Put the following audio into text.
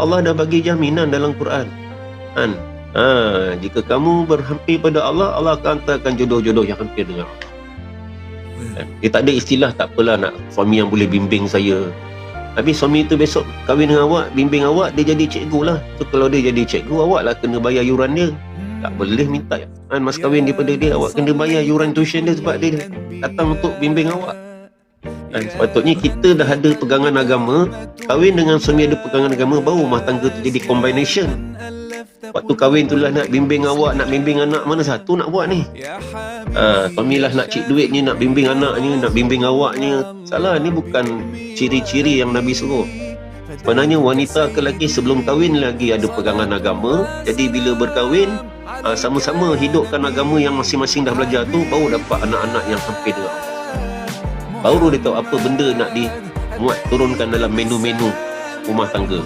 Allah dah bagi jaminan dalam Quran kan. Jika kamu berhampir pada Allah, Allah akan hantarkan jodoh-jodoh yang hampir dengan Allah. Dia tak ada istilah tak apalah nak suami yang boleh bimbing saya. Tapi suami tu besok kahwin dengan awak, bimbing awak, dia jadi cikgu lah. So kalau dia jadi cikgu, awak lah kena bayar yuran dia. Tak boleh minta mas kahwin daripada dia. Awak kena bayar yuran tuition dia sebab dia datang untuk bimbing awak. Sepatutnya kita dah ada pegangan agama, kahwin dengan suami ada pegangan agama, baru rumah tangga tu jadi combination. Waktu kahwin tu lah nak bimbing awak, nak bimbing anak, mana satu nak buat ni? Suami lah nak cik duitnya, nak bimbing anaknya, nak bimbing awaknya. Salah, ni bukan ciri-ciri yang Nabi suruh. Sebenarnya wanita ke lelaki sebelum kahwin lagi ada pegangan agama. Jadi bila berkahwin, sama-sama hidupkan agama yang masing-masing dah belajar tu, baru dapat anak-anak yang hampir dengan Allah. Baru dia tahu apa benda nak dimuat turunkan dalam menu-menu rumah tangga.